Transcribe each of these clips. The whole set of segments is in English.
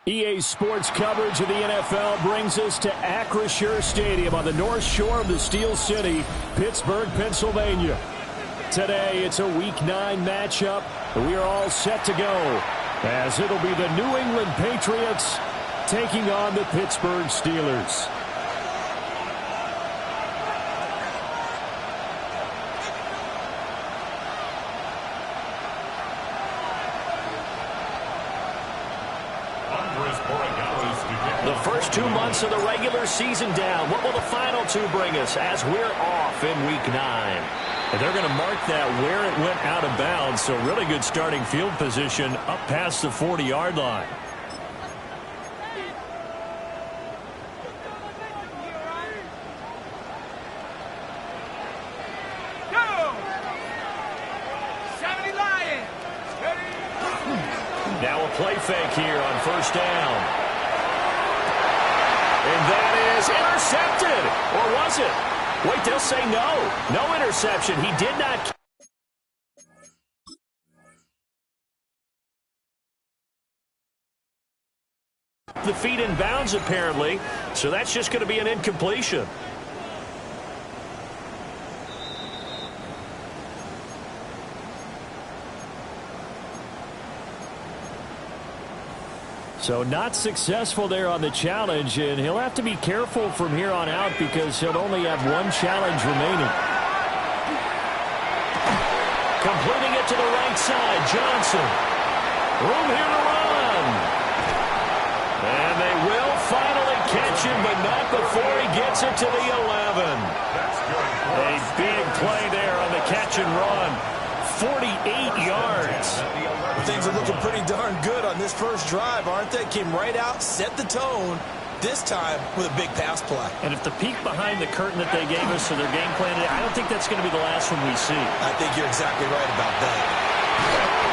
EA Sports coverage of the NFL brings us to Acrisure Stadium on the north shore of the Steel City, Pittsburgh, Pennsylvania. Today, it's a Week 9 matchup, and we are all set to go, as it'll be the New England Patriots taking on the Pittsburgh Steelers. The first 2 months of the regular season down. What will the final 2 bring us as we're off in Week 9? And they're going to mark that where it went out of bounds, so really good starting field position up past the 40-yard line. Now a play fake here on first down. And that is intercepted. Or was it? Wait, they'll say no. No interception. He did not. The feet in bounds, apparently. So that's just going to be an incompletion. So not successful there on the challenge, and he'll have to be careful from here on out because he'll only have 1 challenge remaining. Completing it to the right side, Johnson. Room here to run. And they will finally catch him, but not before he gets it to the 11. A big play there on the catch and run. 48 yards. Things are looking pretty darn good on this first drive, aren't they? Came right out, set the tone, this time with a big pass play. And if the peek behind the curtain that they gave us to their game plan, I don't think that's going to be the last one we see. I think you're exactly right about that.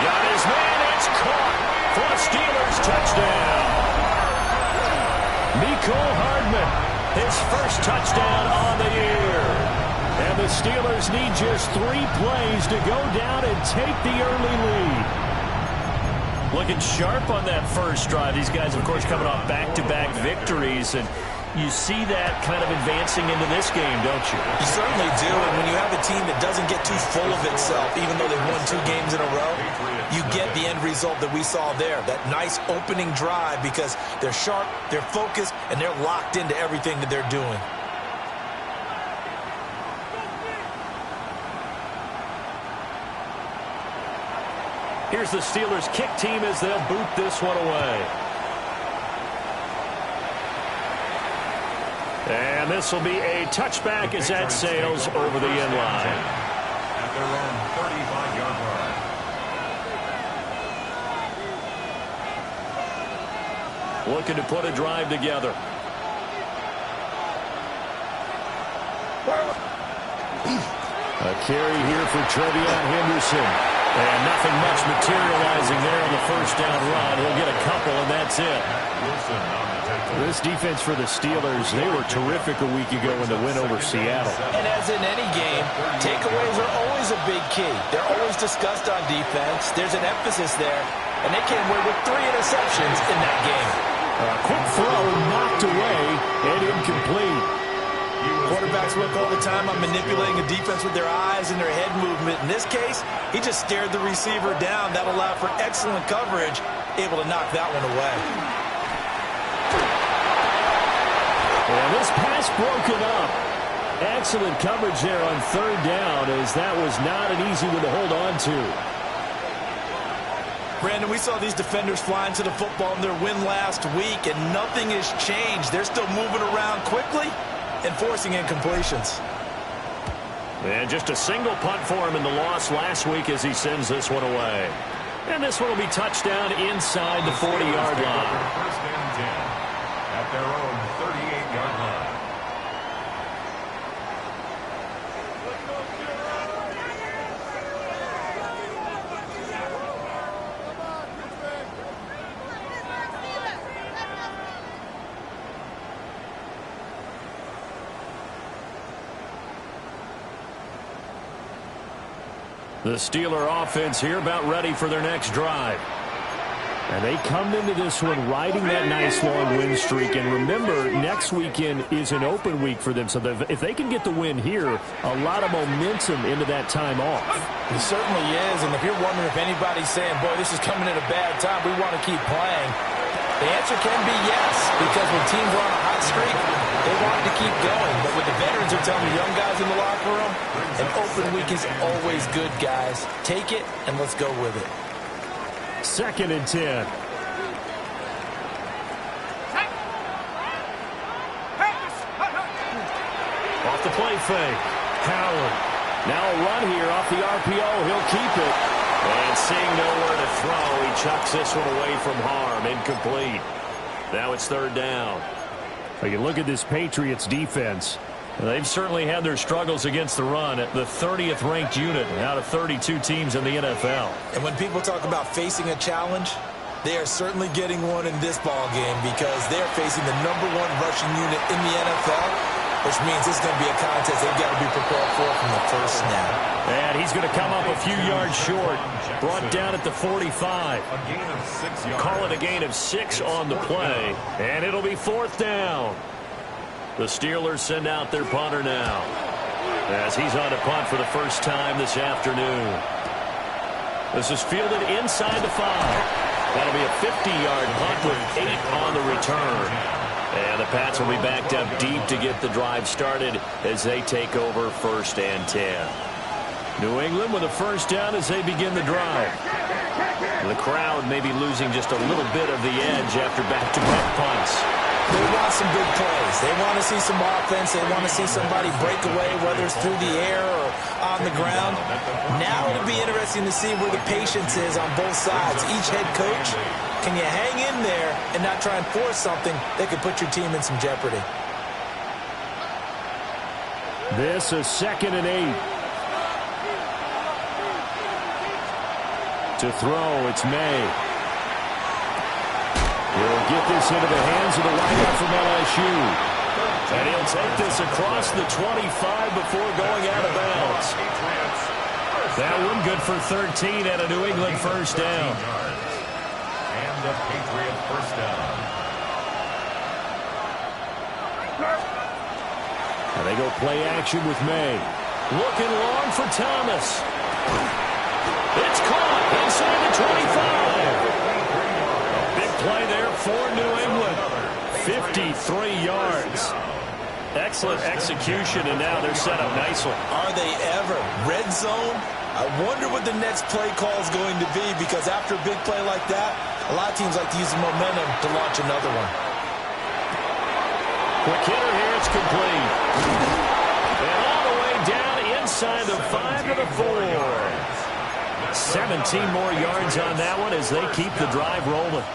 Got his man, it's caught for a Steelers touchdown. Mecole Hardman, his first touchdown on the year. And the Steelers need just 3 plays to go down and take the early lead. Looking sharp on that first drive. These guys, of course, coming off back-to-back victories, and you see that kind of advancing into this game, don't you? You certainly do, and when you have a team that doesn't get too full of itself, even though they've won 2 games in a row, you get the end result that we saw there, that nice opening drive, because they're sharp, they're focused, and they're locked into everything that they're doing. Here's the Steelers kick team as they'll boot this one away. And this will be a touchback as that sails over the end line. At their own 35-yard line. Looking to put a drive together. A carry here for Trevion Henderson. And nothing much materializing there on the first down run. He'll get a couple, and that's it. This defense for the Steelers, they were terrific a week ago in the win over Seattle. And as in any game, takeaways are always a big key. They're always discussed on defense. There's an emphasis there, and they came away with 3 interceptions in that game. A quick throw knocked away and incomplete. Quarterbacks work all the time on manipulating a defense with their eyes and their head movement. In this case, he just stared the receiver down. That allowed for excellent coverage, able to knock that one away. And this pass broken up. Excellent coverage there on 3rd down, as that was not an easy one to hold on to. Brandon, we saw these defenders flying to the football in their win last week, and nothing has changed. They're still moving around quickly and forcing incompletions. And just a single punt for him in the loss last week as he sends this one away. And this one will be touchdown inside the 40-yard line. First and 10 at their own 38-yard line. The Steeler offense here about ready for their next drive. And they come into this one riding that nice long win streak. And remember, next weekend is an open week for them. So if they can get the win here, a lot of momentum into that time off. It certainly is. And if you're wondering if anybody's saying, boy, this is coming at a bad time, we want to keep playing, the answer can be yes. Because when teams are on a hot streak, they want to keep going. But what the veterans are telling the young guys in the locker room, an open week is always good, guys. Take it and let's go with it. 2nd and 10. Off the play fake. Howard. Now a run here off the RPO. He'll keep it. And seeing nowhere to throw, he chucks this one away from harm. Incomplete. Now it's 3rd down. You look at this Patriots defense. They've certainly had their struggles against the run at the 30th ranked unit out of 32 teams in the NFL. And when people talk about facing a challenge, they are certainly getting one in this ball game because they're facing the #1 rushing unit in the NFL, which means this is going to be a contest they've got to be prepared for from the first snap. And he's going to come up a few yards short, brought down at the 45. A gain of 6 yards. Call it a gain of 6 on the play, and it'll be 4th down. The Steelers send out their punter now as he's on a punt for the first time this afternoon. This is fielded inside the 5. That'll be a 50-yard punt with 8 on the return. And the Pats will be backed up deep to get the drive started as they take over 1st and 10. New England with a first down as they begin the drive. The crowd may be losing just a little bit of the edge after back-to-back punts. They want some big plays. They want to see some offense. They want to see somebody break away, whether it's through the air or on the ground. Now it'll be interesting to see where the patience is on both sides. Each head coach, can you hang in there and not try and force something that could put your team in some jeopardy? This is 2nd and 8. To throw, it's May. He'll get this into the hands of the wideout from LSU. And he'll take this across the 25 before going out of bounds. That one good for 13 and a New England first down. And the Patriot first down. And they go play action with May. Looking long for Thomas. It's caught inside the 25. Play there for New England. 53 yards. Excellent execution, and now they're set up nicely. Are they ever? Red zone? I wonder what the next play call is going to be because after a big play like that, a lot of teams like to use the momentum to launch another one. Quick hitter here, it's complete. And all the way down inside the 5 to the 4. 17 more yards on that one as they keep the drive rolling.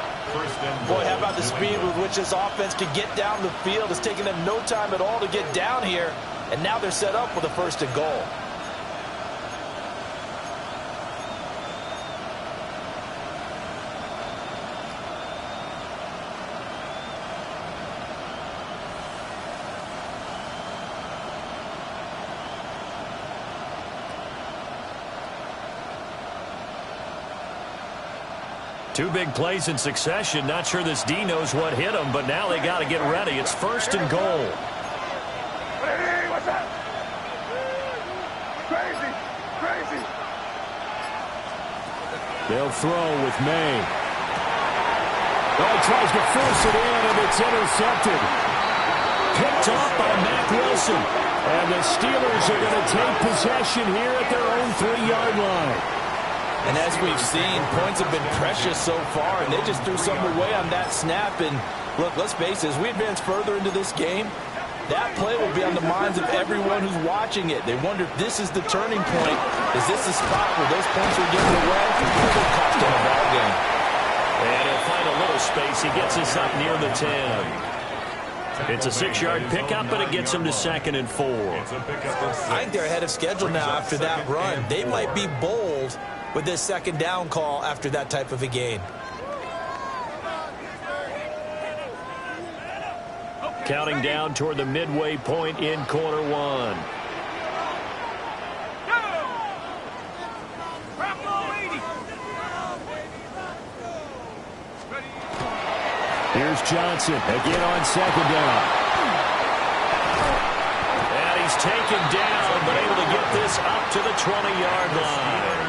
Boy, how about the speed with which this offense can get down the field? It's taken them no time at all to get down here, and now they're set up with a 1st and goal. Two big plays in succession. Not sure this D knows what hit him, but now they got to get ready. It's 1st and goal. Hey, what's that? Crazy, crazy. They'll throw with May. Oh, tries to force it in, and it's intercepted. Picked off by Mack Wilson. And the Steelers are going to take possession here at their own 3-yard line. And as we've seen, points have been precious so far, and they just threw something away on that snap. And look, let's face it, as we advance further into this game, that play will be on the minds of everyone who's watching it. They wonder if this is the turning point. Is this the spot where those points are given away? Or will cost them a ball game? And he'll find a little space. He gets this up near the 10. It's a 6-yard pickup, but it gets him to 2nd and 4. I think they're ahead of schedule now after that run. They might be bold with this 2nd down call after that type of a gain. Counting down toward the midway point in quarter 1. Here's Johnson again on second down. And he's taken down, but able to get this up to the 20-yard line.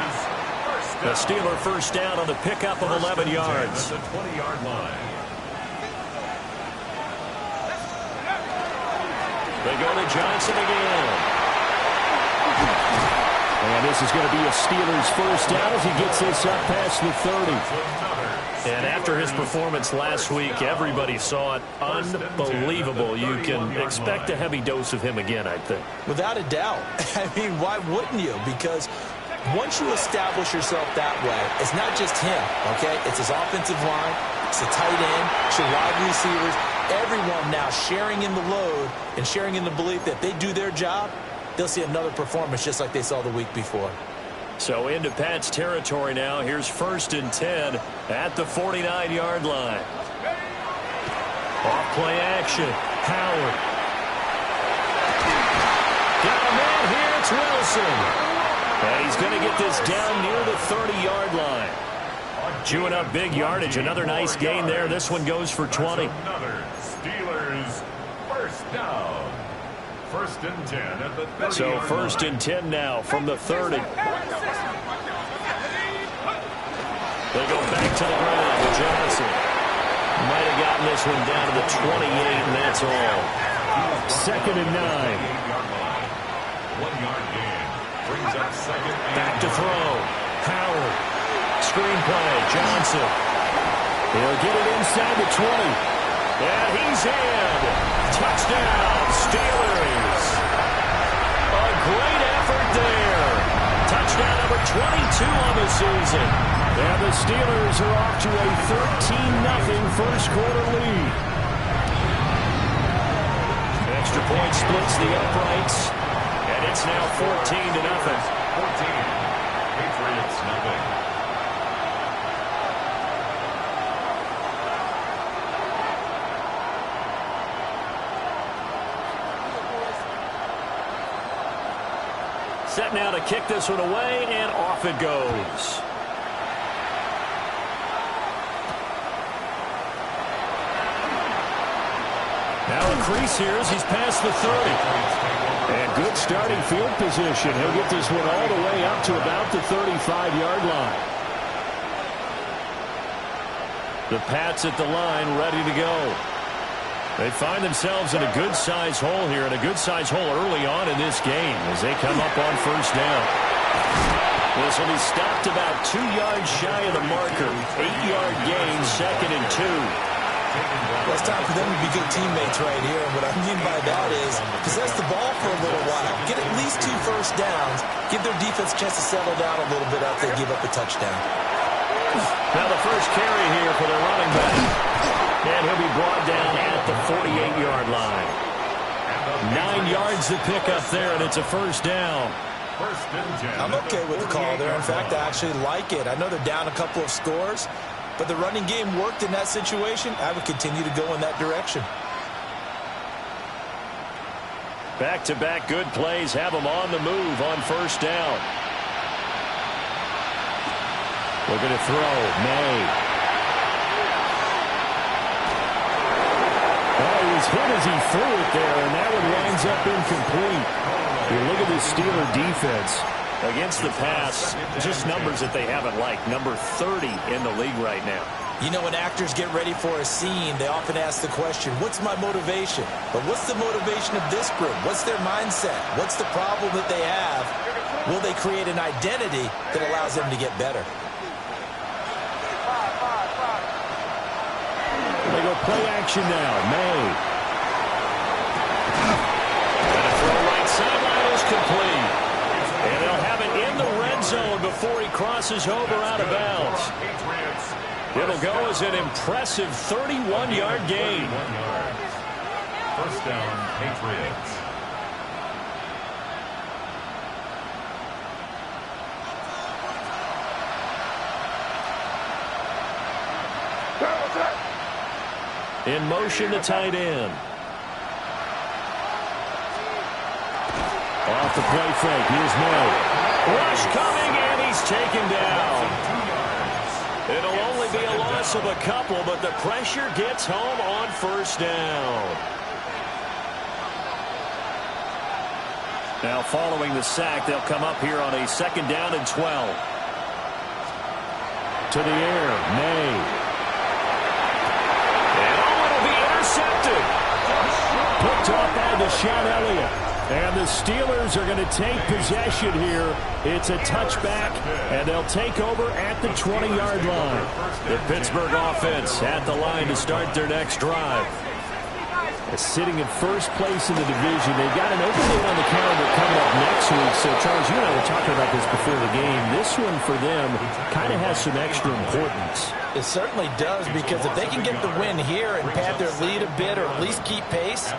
The Steeler first down on the pickup of 11 yards. At the 20-yard line. They go to Johnson again. And this is going to be a Steelers first down as he gets this up past the 30. And after his performance last week, everybody saw it. Unbelievable. You can expect a heavy dose of him again, I think. Without a doubt. I mean, why wouldn't you? Because once you establish yourself that way, it's not just him, okay? It's his offensive line, it's the tight end, it's your wide receivers, everyone now sharing in the load and sharing in the belief that they do their job, they'll see another performance just like they saw the week before. So into Pat's territory now. Here's 1st and 10 at the 49-yard line. Off play action. Howard. Got a man here. It's Wilson. And he's going to get this down near the 30-yard line. Chewing up big yardage. Another nice gain there. This one goes for 20. Another Steelers first down. 1st and 10 at the 30-yard So 1st line. and 10 now from the 30. They go back to the ground with Johnson. Might have gotten this one down to the 28, and that's all. 2nd and 9. 1-yard gain. Brings up 2nd and Back to throw. Howard. Screenplay. Johnson. He'll get it inside the 20. And he's in. Touchdown, Steelers. A great effort there. Touchdown number 22 on the season. And the Steelers are off to a 13-0 first quarter lead. Extra point splits the uprights. And it's now 14-0. 14. Patriots nothing. Set now to kick this one away, and off it goes. Now a crease here as he's past the 30. And good starting field position. He'll get this one all the way up to about the 35-yard line. The Pats at the line, ready to go. They find themselves in a good-sized hole here, and a good-sized hole early on in this game as they come up on first down. This will be stopped about 2 yards shy of the marker. 8-yard gain, 2nd and 2. Well, it's time for them to be good teammates right here. And what I mean by that is possess the ball for a little while. Get at least 2 first downs. Give their defense a chance to settle down a little bit after they give up a touchdown. Now the first carry here for the running back. And he'll be brought down at the 48-yard line. 9 yards to pick up there, and it's a first down. 1st and 10. I'm okay with the call there. In fact, I actually like it. I know they're down a couple of scores, but the running game worked in that situation. I would continue to go in that direction. Back-to-back good plays have them on the move on first down. Looking to throw. May. Oh, he was hit as he threw it there, and that one winds up incomplete. You look at the Steeler defense. Against the pass, just numbers that they haven't liked. Number 30 in the league right now. You know, when actors get ready for a scene, they often ask the question, what's my motivation? But what's the motivation of this group? What's their mindset? What's the problem that they have? Will they create an identity that allows them to get better? They go play action now. May. And a throw right sideline is complete. And they'll have it in the red zone before he crosses over out of bounds. It'll go as an impressive 31-yard gain. 1 yard. First down, Patriots. In motion, the tight end. Off the play fake. Here's May. Rush coming, and he's taken down. It'll only be a loss loss of a couple, but the pressure gets home on first down. Now following the sack, they'll come up here on a 2nd down and 12. To the air, May. And it'll be intercepted. Picked off by Deshaun Elliott. And the Steelers are going to take possession here. It's a touchback, and they'll take over at the 20-yard line. The Pittsburgh offense at the line to start their next drive. Sitting in first place in the division. They've got an open date on the calendar coming up next week. So, Charles, you and I were talking about this before the game. This one for them kind of has some extra importance. It certainly does, because if they can get the win here and pad their lead a bit, or at least keep pace,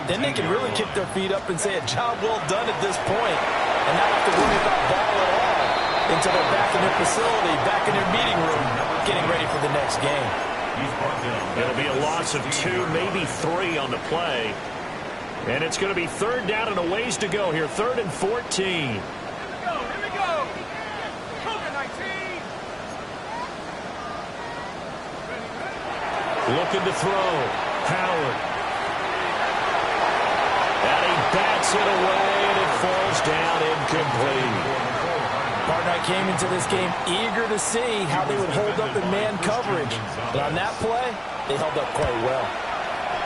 then they can really kick their feet up and say a job well done at this point, and not have to worry about ball at all until they're back in their facility, back in their meeting room, getting ready for the next game. It'll be a loss of 2, maybe 3 on the play. And it's going to be 3rd down and a ways to go here. 3rd and 14. Here we go. COVID-19. Looking to throw. Howard. And he bats it away, and it falls down incomplete. Partner, I came into this game eager to see how they would hold up in man coverage. But on that play, they held up quite well.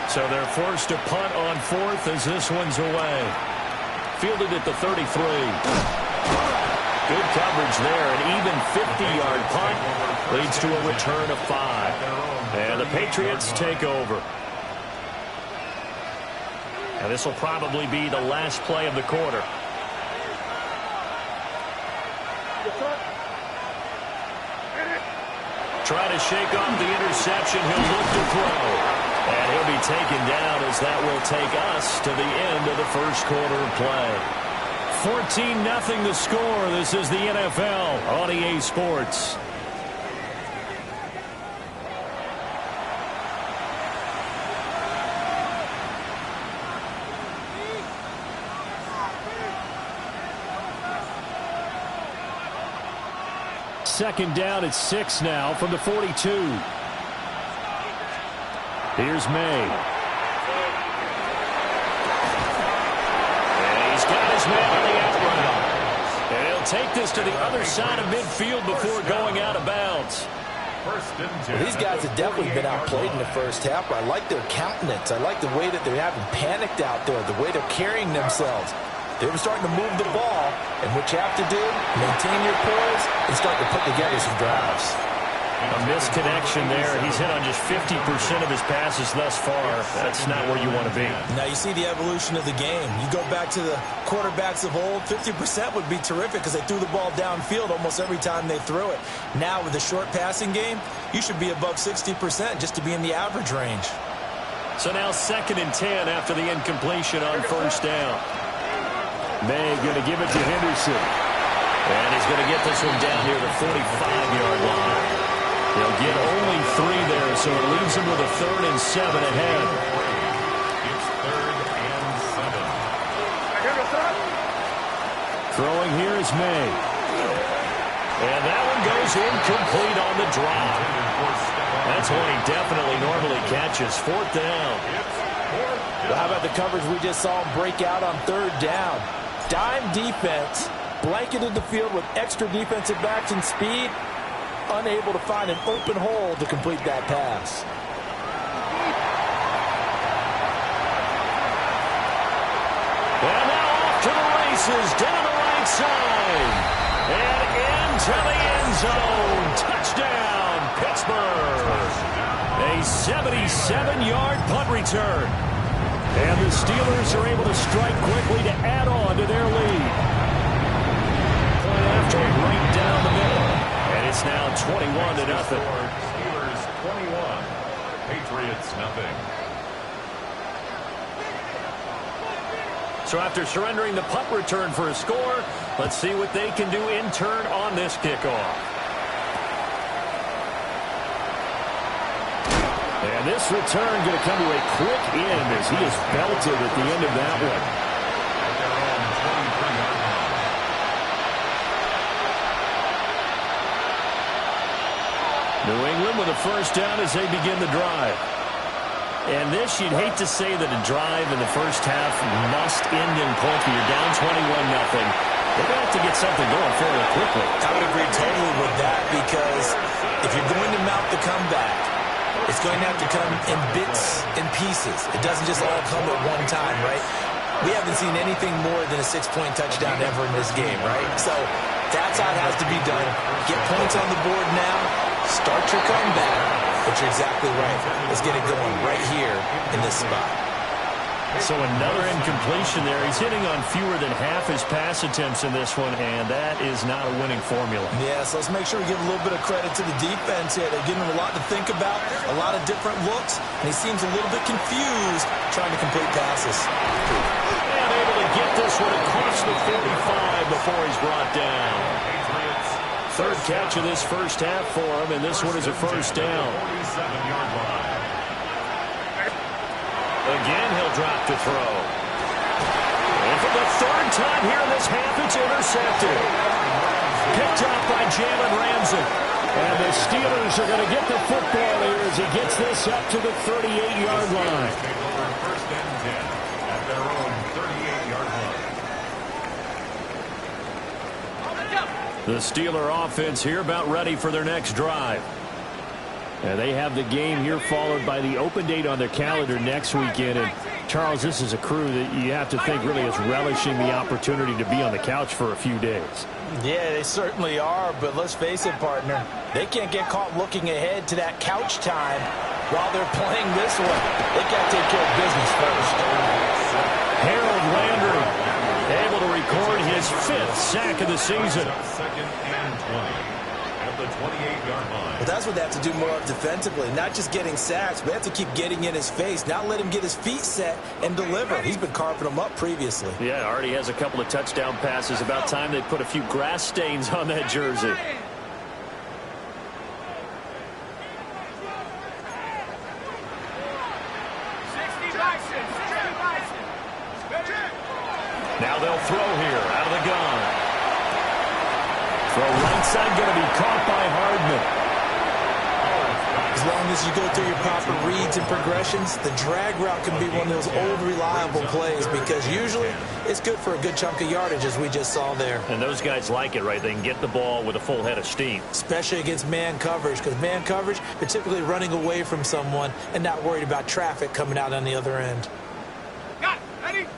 So they're forced to punt on 4th as this one's away. Fielded at the 33. Good coverage there. An even 50-yard punt leads to a return of 5. And the Patriots take over. And this will probably be the last play of the quarter. Try to shake off the interception. He'll look to throw. And he'll be taken down as that will take us to the end of the first quarter of play. 14-0 the score. This is the NFL on EA Sports. Second down at 6 now from the 42. Here's May. And he's got his man on the out route. And he'll take this to the other side of midfield before going out of bounds. Well, these guys have definitely been outplayed in the first half. I like their countenance. I like the way that they're having panicked out there, the way they're carrying themselves. They were starting to move the ball, and what you have to do, maintain your poise and start to put together some drives. A misconnection there. He's hit on just 50% of his passes thus far. That's not where you want to be. Now you see the evolution of the game. You go back to the quarterbacks of old, 50% would be terrific because they threw the ball downfield almost every time they threw it. Now with the short passing game, you should be above 60% just to be in the average range. So now 2nd and 10 after the incompletion on first down. May going to give it to Henderson. And he's going to get this one down near the 45-yard line. He'll get only 3 there, so it leaves him with a 3rd and 7 ahead. It's 3rd and 7. Throwing here is May. And that one goes incomplete on the drop. That's one he definitely normally catches. 4th down. Well, how about the coverage we just saw him break out on 3rd down? Dime defense, blanketed the field with extra defensive backs and speed, unable to find an open hole to complete that pass. And now off to the races, down the right side, and into the end zone. Touchdown, Pittsburgh. A 77-yard punt return. And the Steelers are able to strike quickly to add on to their lead. Point after it right down the middle. And it's now 21-0. Steelers 21, Patriots nothing. So after surrendering the punt return for a score, let's see what they can do in turn on this kickoff. And this return going to come to a quick end as he is belted at the end of that one. New England with a first down as they begin the drive. And this, you'd hate to say that a drive in the first half must end in points when you're down 21-0. They're going to have to get something going fairly quickly. I would agree totally with that, because if you're going to mount the comeback, it's going to have to come in bits and pieces. It doesn't just all come at one time, right? We haven't seen anything more than a 6-point touchdown ever in this game, right? So that's how it has to be done. Get points on the board now. Start your comeback. But you're exactly right. Let's get it going right here in this spot. So another incompletion there. He's hitting on fewer than half his pass attempts in this one, and that is not a winning formula. Yeah, so let's make sure we give a little bit of credit to the defense here. They're giving him a lot to think about, a lot of different looks, and he seems a little bit confused trying to complete passes. And able to get this one across the 45 before he's brought down. Third catch of this first half for him, and this one is a first down. Again, he'll drop to throw. And for the third time here in this half, it's intercepted. Picked up by Jalen Ramsey. And the Steelers are going to get the football here as he gets this up to the 38-yard line. First and 10 at their own 38-yard line. The Steeler offense here about ready for their next drive. And they have the game here followed by the open date on their calendar next weekend. And, Charles, this is a crew that you have to think really is relishing the opportunity to be on the couch for a few days. Yeah, they certainly are, but let's face it, partner. They can't get caught looking ahead to that couch time while they're playing this one. They got to take care of business first. Harold Landry able to record his 5th sack of the season. Second and 20 at the 28-yard line. Well, that's what they have to do more of defensively, not just getting sacks, but they have to keep getting in his face, not let him get his feet set and deliver. He's been carving them up previously. Yeah, already has a couple of touchdown passes. About time they put a few grass stains on that jersey. Now they'll throw here out of the gun. Throw right side going to be caught by Hardman. As long as you go through your proper reads and progressions, the drag route can be one of those old reliable plays, because usually it's good for a good chunk of yardage, as we just saw there. And those guys like it, right? They can get the ball with a full head of steam. Especially against man coverage, because man coverage, they're typically running away from someone and not worried about traffic coming out on the other end.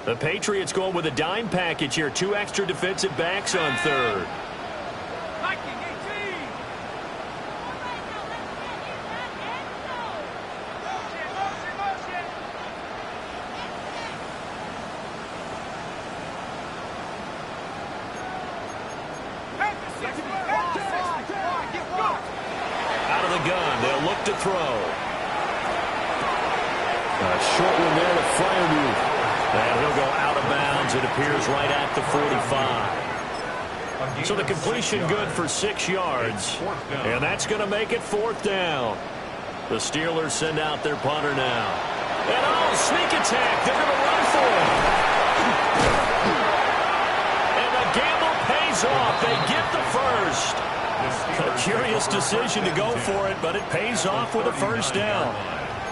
The Patriots going with a dime package here. 2 extra defensive backs on third. Out of the gun, they'll look to throw. A short one there to Fryermuth. And he'll go out of bounds. It appears right at the 45. So the completion good for 6 yards. And that's going to make it 4th down. The Steelers send out their punter now. And sneak attack. They're going to run for it. And the gamble pays off. They get the first. A curious decision to go for it, but it pays off with a first down.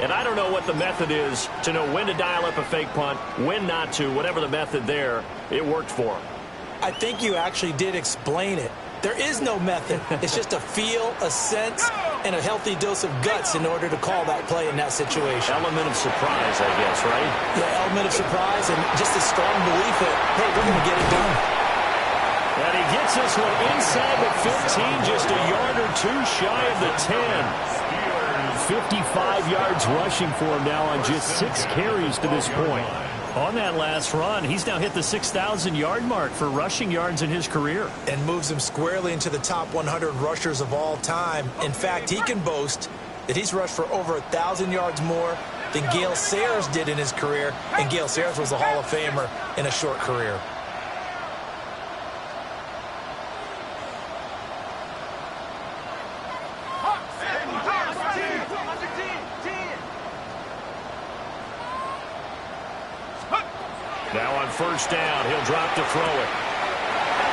And I don't know what the method is to know when to dial up a fake punt, when not to. Whatever the method there, it worked for him. I think you actually did explain it. There is no method. It's just a feel, a sense, and a healthy dose of guts in order to call that play in that situation. Element of surprise, I guess, right? Yeah, element of surprise and just a strong belief that, hey, we're going to get it done. And he gets this one inside the 15, just a yard or 2 shy of the 10. 55 yards rushing for him now on just 6 carries to this point. On that last run, he's now hit the 6,000-yard mark for rushing yards in his career. And moves him squarely into the top 100 rushers of all time. In fact, he can boast that he's rushed for over 1,000 yards more than Gale Sayers did in his career. And Gale Sayers was a Hall of Famer in a short career. Now on first down, he'll drop to throw it.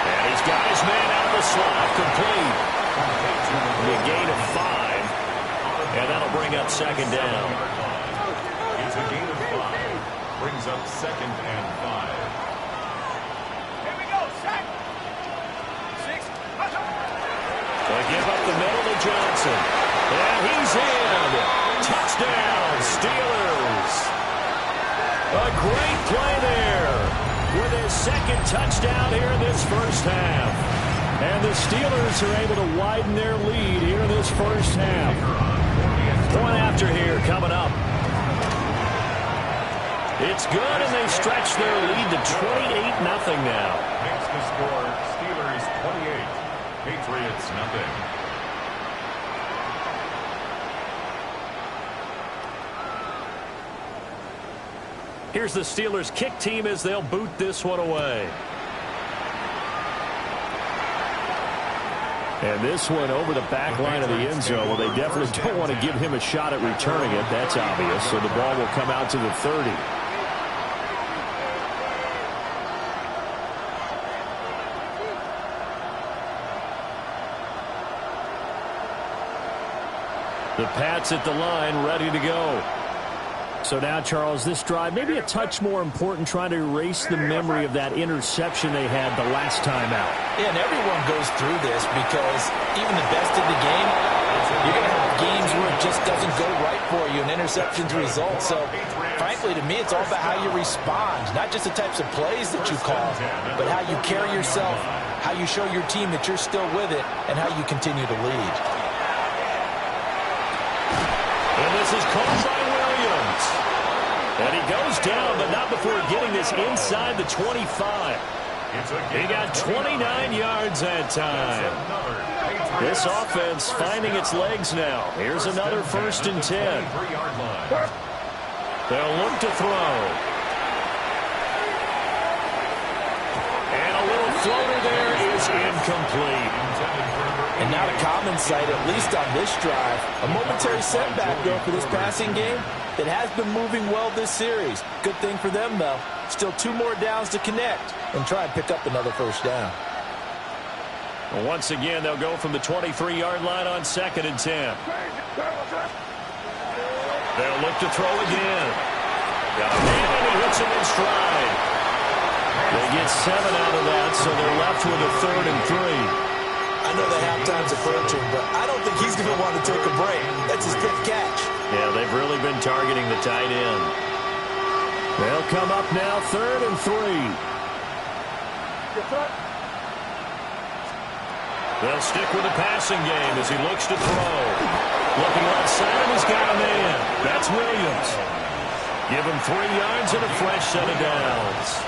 And he's got his man out of the slot, complete. A gain of 5. second down. It's a gain of 5. Brings up 2nd and 5. Here we go, sack. 6. They give up the middle to Johnson. And he's in. Touchdown, Steelers. A great play there with his second touchdown here in this first half. And the Steelers are able to widen their lead here in this first half. Point after here coming up. It's good, and they stretch their lead to 28-0 now. Makes the score Steelers 28, Patriots nothing. Here's the Steelers kick team as they'll boot this one away. And this one over the back line of the end zone. Well, they definitely don't want to give him a shot at returning it. That's obvious. So the ball will come out to the 30. The Pats at the line, ready to go. So now, Charles, this drive maybe a touch more important, trying to erase the memory of that interception they had the last time out. Yeah, and everyone goes through this because even the best of the game, you're going to have games where it just doesn't go right for you, and interceptions result. So, frankly, to me, it's all about how you respond, not just the types of plays that you call, but how you carry yourself, how you show your team that you're still with it, and how you continue to lead. And this is called by Williams. And he goes down, but not before getting this inside the 25. He got 29 yards that time. This offense finding its legs now. Here's another 1st and 10. They'll look to throw. And a little floater there is incomplete. And not a common sight, at least on this drive. A momentary setback, though, for this passing game. It has been moving well this series. Good thing for them, though. Still 2 more downs to connect and try and pick up another 1st down. Well, once again, they'll go from the 23-yard line on 2nd and 10. They'll look to throw again. Got a man, and he hits him in stride. They get 7 out of that, so they're left with a 3rd and 3. I know that halftime's approaching, but I don't think he's going to want to take a break. That's his 5th catch. Yeah, they've really been targeting the tight end. They'll come up now 3rd and 3. They'll stick with the passing game as he looks to throw. Looking left side, he's got a man. That's Williams. Give him 3 yards and a fresh set of downs.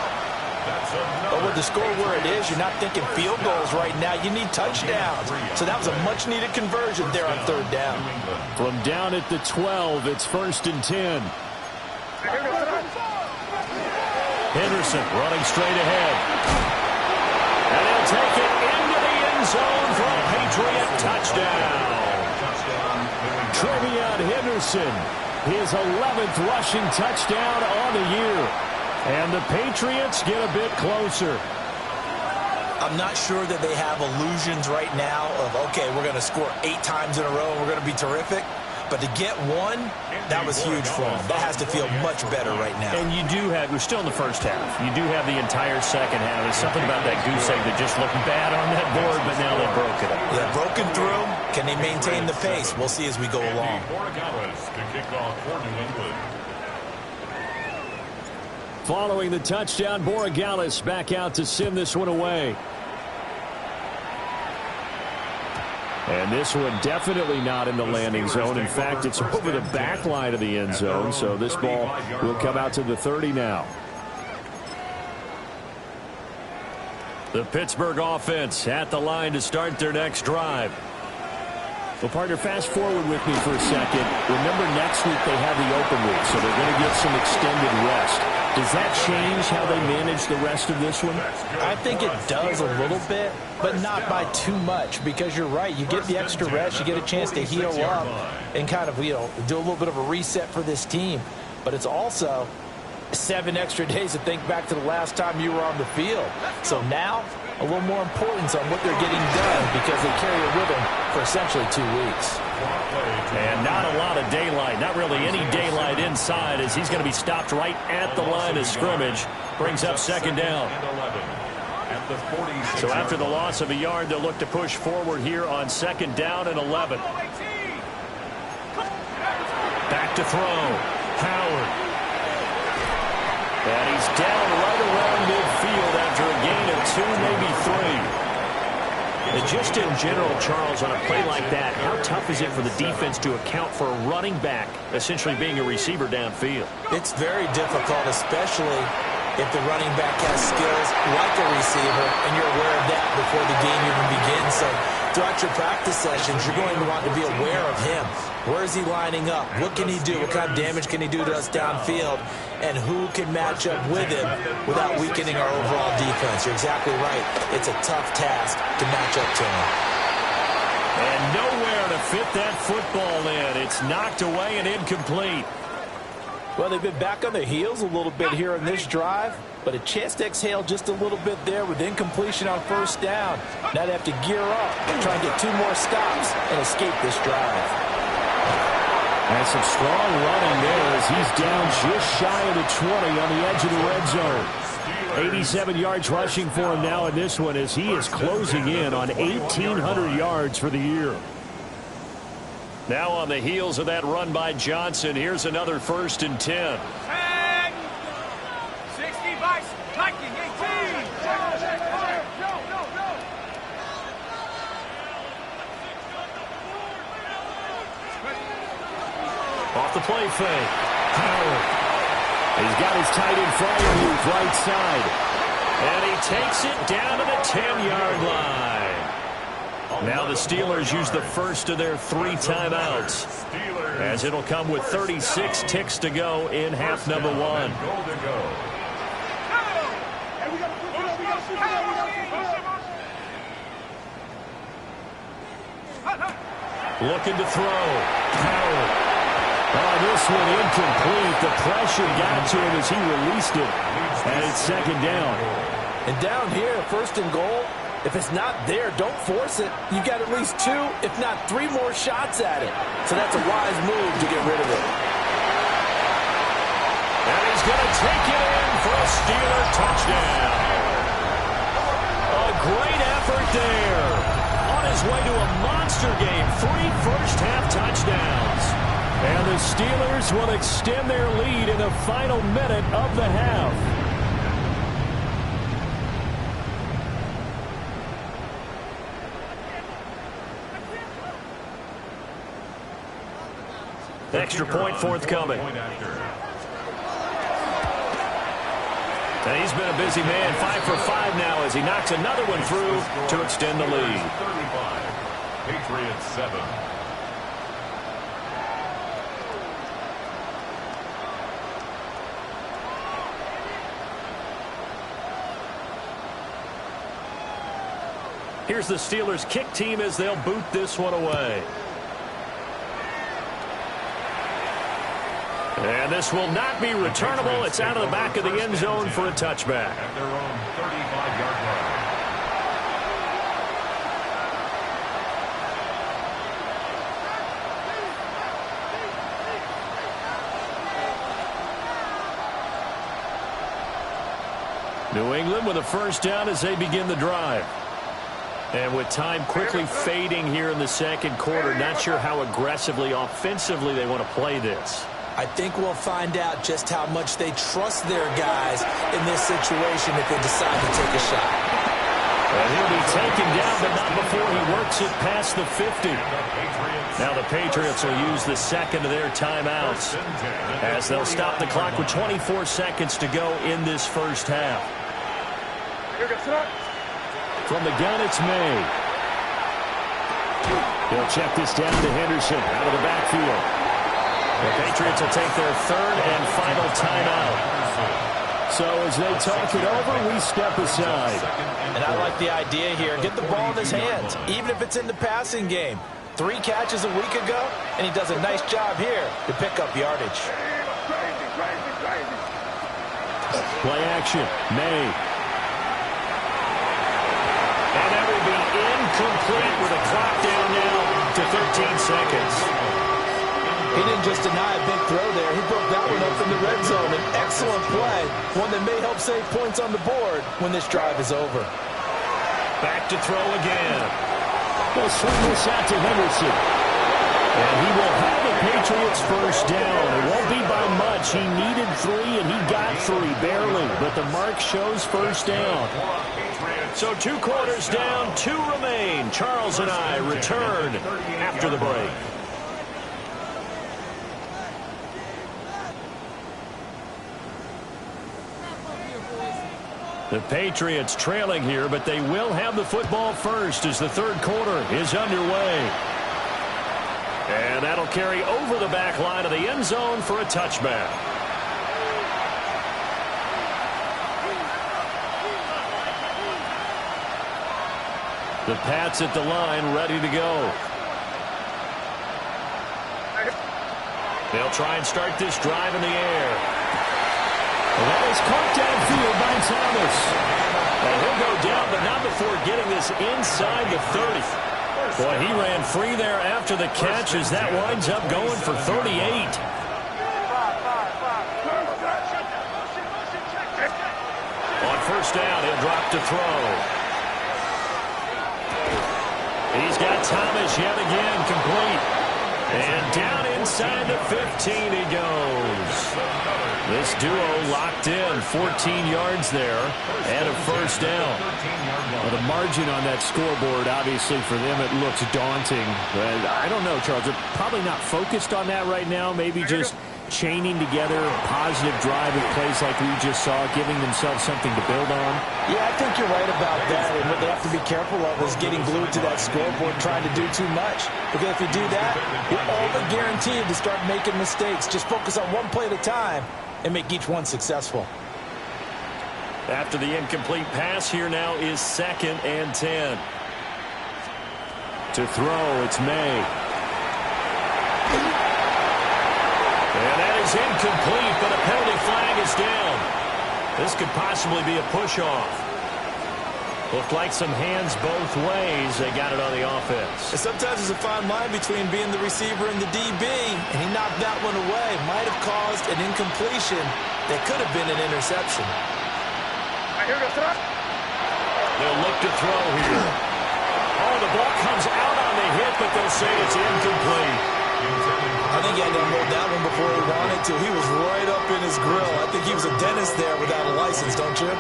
But with the score where it is, you're not thinking field goals right now. You need touchdowns. So that was a much-needed conversion there on 3rd down. From down at the 12, it's 1st and 10. Henderson running straight ahead. And he'll take it into the end zone for a Patriot touchdown. Trevion Henderson, his 11th rushing touchdown on the year. And the Patriots get a bit closer. I'm not sure that they have illusions right now of, okay, we're going to score 8 times in a row and we're going to be terrific. But to get 1, that was huge for them. That has to feel much better right now. And you do have, we're still in the first half. You do have the entire second half. There's something about that goose egg that just looked bad on that board, but now they've broken it. They're broken through. Can they maintain the pace? We'll see as we go along. To kick off for New England. Following the touchdown, Borregales back out to send this one away. And this one definitely not in the landing zone. In fact, it's over the back line of the end zone, so this ball will come out to the 30 now. The Pittsburgh offense at the line to start their next drive. Well, partner, fast forward with me for a second. Remember, next week they have the open week, so they're going to get some extended rest. Does that change how they manage the rest of this one? I think it does a little bit, but not by too much, because you're right. You get the extra rest. You get a chance to heal up and kind of, do a little bit of a reset for this team. But it's also 7 extra days to think back to the last time you were on the field. So now a little more importance on what they're getting done because they carry it with them for essentially 2 weeks. And not a lot of daylight, not really any daylight inside as he's going to be stopped right at the line of scrimmage. Brings up second down. So after the loss of a yard, they'll look to push forward here on second down and 11. Back to throw. Howard. And he's down right around midfield after a gain of 2, maybe 3. And just in general, Charles, on a play like that, how tough is it for the defense to account for a running back essentially being a receiver downfield? It's very difficult, especially if the running back has skills like a receiver, and you're aware of that before the game even begins. So throughout your practice sessions, you're going to want to be aware of him. Where is he lining up? What can he do? What kind of damage can he do to us downfield? And who can match up with him without weakening our overall defense? You're exactly right. It's a tough task to match up to him. And nowhere to fit that football in. It's knocked away and incomplete. Well, they've been back on their heels a little bit here in this drive, but a chance to exhale just a little bit there with incompletion on first down. Now they have to gear up and try and get 2 more stops and escape this drive. And some strong running there as he's down just shy of the 20 on the edge of the red zone. 87 yards rushing for him now in this one as he is closing in on 1,800 yards for the year. Now on the heels of that run by Johnson, here's another 1st and 10. 60 by Viking, 18. Off the play fake. Howard. He's got his tight end flyer move right side. And he takes it down to the 10-yard line. Now the Steelers use the first of their 3 timeouts, as it'll come with 36 ticks to go in half number 1. Looking to throw. Howard. Oh, this one incomplete. The pressure got to him as he released it. And it's second down. And down here, 1st and goal. If it's not there, don't force it. You've got at least 2, if not 3 more shots at it. So that's a wise move to get rid of it. And he's going to take it in for a Steeler touchdown. A great effort there. On his way to a monster game, 3 first-half touchdowns. And the Steelers will extend their lead in the final minute of the half. Extra point forthcoming. And he's been a busy man, 5 for 5 now as he knocks another one through to extend the lead. 35, Patriots 7. Here's the Steelers kick team as they'll boot this one away. And this will not be returnable. It's out of the back of the end zone for a touchback. At their own 35-yard line. New England with a first down as they begin the drive. And with time quickly fading here in the second quarter, not sure how aggressively, offensively they want to play this. I think we'll find out just how much they trust their guys in this situation if they decide to take a shot. And he'll be taken down, but not before he works it past the 50. Now the Patriots will use the second of their timeouts as they'll stop the clock with 24 seconds to go in this first half. From the gun, it's May. He'll check this down to Henderson out of the backfield. The Patriots will take their 3rd and final timeout. So as they talk it over, we step aside. And I like the idea here. Get the ball in his hands, even if it's in the passing game. 3 catches a week ago, and he does a nice job here to pick up yardage. Play action. May. incomplete with a clock down now to 13 seconds. He didn't just deny a big throw there. He broke that one up in the red zone. An excellent play, one that may help save points on the board when this drive is over. Back to throw again. They'll swing this out to Henderson. And he will have the Patriots first down. It won't be by much. He needed 3, and he got 3, barely. But the mark shows first down. So 2 quarters down, 2 remain. Charles and I return after the break. The Patriots trailing here, but they will have the football first as the third quarter is underway. And that'll carry over the back line of the end zone for a touchback. The Pats at the line, ready to go. They'll try and start this drive in the air. That is caught downfield by Thomas. And he'll go down, but not before getting this inside the 30. Boy, he ran free there after the catch as that winds up going for 38. On first down, he'll drop to throw. He's got Thomas yet again, complete. And down inside the 15 he goes. This duo locked in, 14 yards there, and a first down. Well, the margin on that scoreboard, obviously, for them, it looks daunting. But I don't know, Charles. They're probably not focused on that right now. Maybe just chaining together a positive drive of plays like we just saw, giving themselves something to build on. Yeah, I think you're right about that. And what they have to be careful of is getting glued to that scoreboard, trying to do too much. Because if you do that, you're all but guaranteed to start making mistakes. Just focus on one play at a time and make each one successful. After the incomplete pass, here now is 2nd and 10. To throw, it's May. And that is incomplete, but a penalty flag is down. This could possibly be a push-off. Looked like some hands both ways. They got it on the offense. And sometimes there's a fine line between being the receiver and the DB, and he knocked that one away. Might have caused an incompletion that could have been an interception. They'll look to throw here. Oh, the ball comes out on the hit, but they'll say it's incomplete. I think he had to unload that one before he wanted to. He was right up in his grill. I think he was a dentist there without a license, don't you?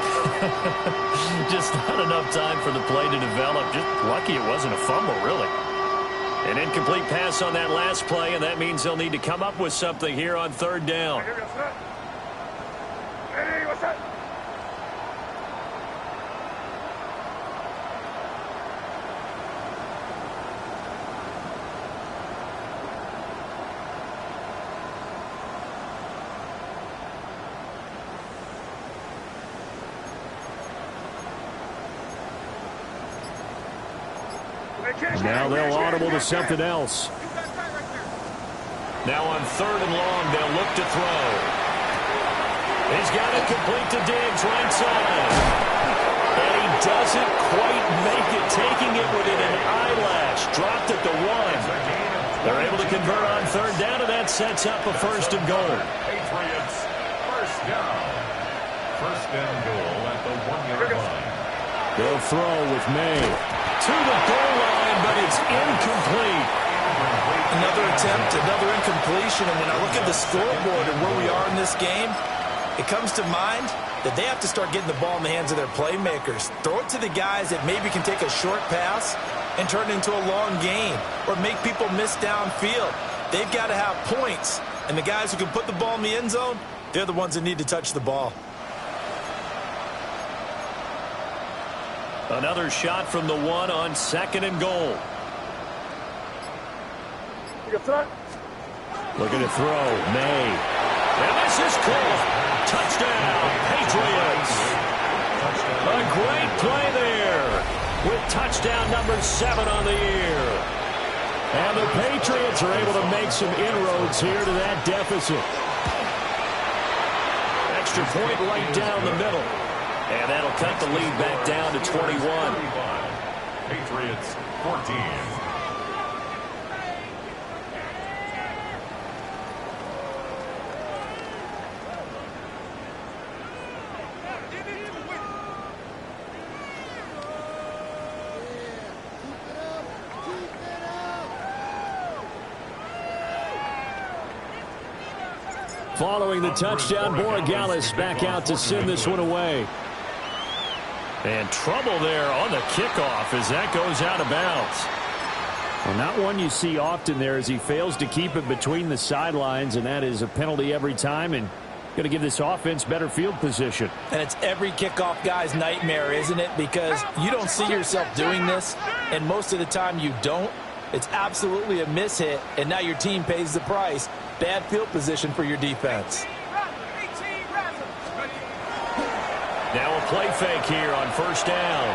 Just not enough time for the play to develop. Just lucky it wasn't a fumble, really. An incomplete pass on that last play, and that means they'll need to come up with something here on third down. Now they'll audible to something else. Now on 3rd and long, they'll look to throw. He's got it complete to Diggs, right side. And he doesn't quite make it, taking it within an eyelash. Dropped at the 1. They're able to convert on 3rd down, and that sets up a 1st and goal. Patriots, first down. 1st and goal at the 1-yard line. They'll throw with May. To the goal line, but it's incomplete. Another attempt, another incompletion, and when I look at the scoreboard and where we are in this game, it comes to mind that they have to start getting the ball in the hands of their playmakers. Throw it to the guys that maybe can take a short pass and turn it into a long gain or make people miss downfield. They've got to have points, and the guys who can put the ball in the end zone, they're the ones that need to touch the ball. Another shot from the 1 on 2nd and goal. Looking to throw, May. And this is caught. Touchdown, Patriots. A great play there with touchdown number 7 on the year. And the Patriots are able to make some inroads here to that deficit. Extra point right down the middle. And that'll cut the lead back down to 21. Patriots 14. Following the touchdown, Borregales back out to send this one away. And trouble there on the kickoff as that goes out of bounds. Well, not one you see often there as he fails to keep it between the sidelines, and that is a penalty every time and going to give this offense better field position. And it's every kickoff guy's nightmare, isn't it? Because you don't see yourself doing this, and most of the time you don't. It's absolutely a mishit, and now your team pays the price. Bad field position for your defense. Now a play fake here on first down.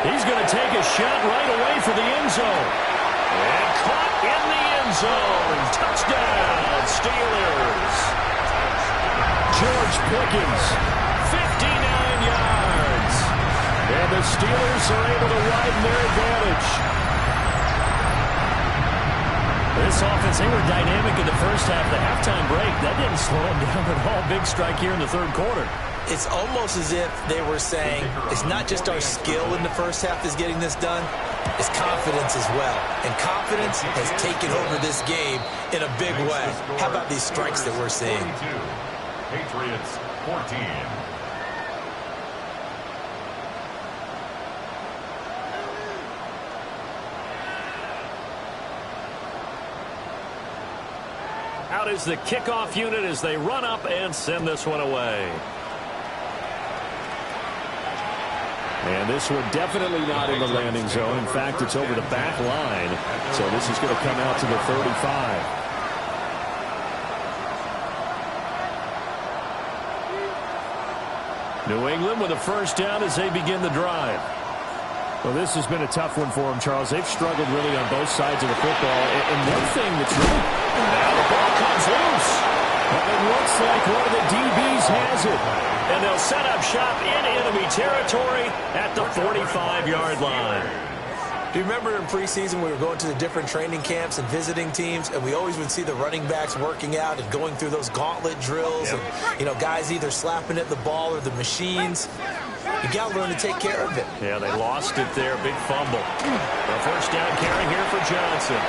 He's going to take a shot right away for the end zone. And caught in the end zone. Touchdown, Steelers. George Pickens, 59 yards. And the Steelers are able to widen their advantage. This offense, they were dynamic in the first half. The halftime break, that didn't slow them down at all. Big strike here in the third quarter. It's almost as if they were saying, it's not just our skill in the first half that's getting this done, it's confidence as well. And confidence has taken over this game in a big way. How about these strikes that we're seeing? Patriots 14. Out is the kickoff unit as they run up and send this one away. And this one definitely not in the landing zone. In fact, it's over the back line. So this is going to come out to the 35. New England with a first down as they begin the drive. Well, this has been a tough one for them, Charles. They've struggled really on both sides of the football. And one thing that's really... Now the ball comes loose. It looks like one of the DBs has it. And they'll set up shop in enemy territory at the 45-yard line. Do you remember in preseason we were going to the different training camps and visiting teams, and we always would see the running backs working out and going through those gauntlet drills, and, you know, guys either slapping at the ball or the machines. You got to learn to take care of it. Yeah, they lost it there. Big fumble. A first down carry here for Johnson.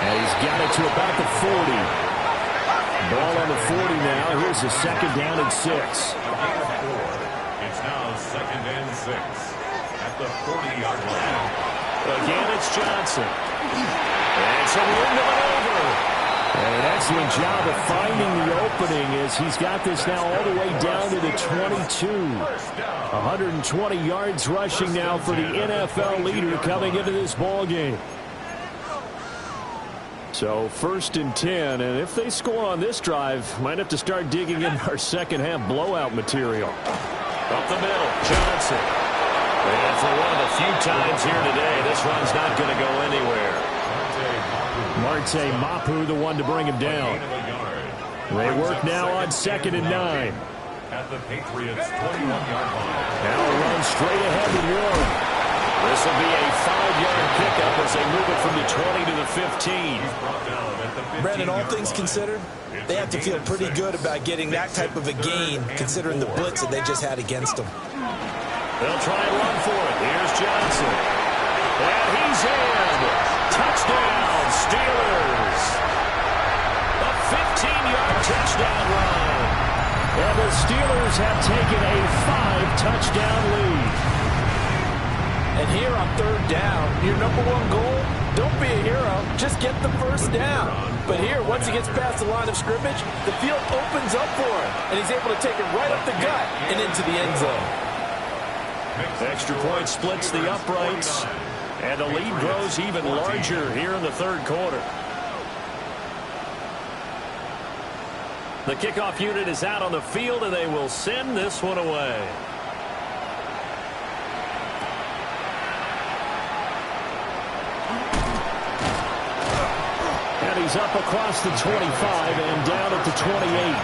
And he's got it to about the 40. Ball on the 40 now. Here's a second down and 6. It's now second and 6 at the 40-yard line. Again, it's Johnson. And so we're over. And an excellent job of finding the opening as he's got this now all the way down to the 22. 120 yards rushing now for the NFL leader coming into this ball game. So first and 10, and if they score on this drive, might have to start digging in our second half blowout material. Up the middle, Johnson. And for one of the few times here today, this run's not going to go anywhere. Marte Mapu, the one to bring him down. They work now on second and 9. At the Patriots 21-yard line. Now a run straight ahead to one. This will be a 5-yard pickup as they move it from the 20 to the 15. Brandon, all things considered, they have to feel pretty good about getting that type of a gain considering the blitz that they just had against them. They'll try and run for it. Here's Johnson. And he's in. Touchdown, Steelers. A 15-yard touchdown run. And the Steelers have taken a 5-touchdown lead. And here on third down, your number one goal, don't be a hero, just get the first down. But here, once he gets past the line of scrimmage, the field opens up for him, and he's able to take it right up the gut and into the end zone. Extra point splits the uprights, and the lead grows even larger here in the third quarter. The kickoff unit is out on the field, and they will send this one away. And he's up across the 25 and down at the 28.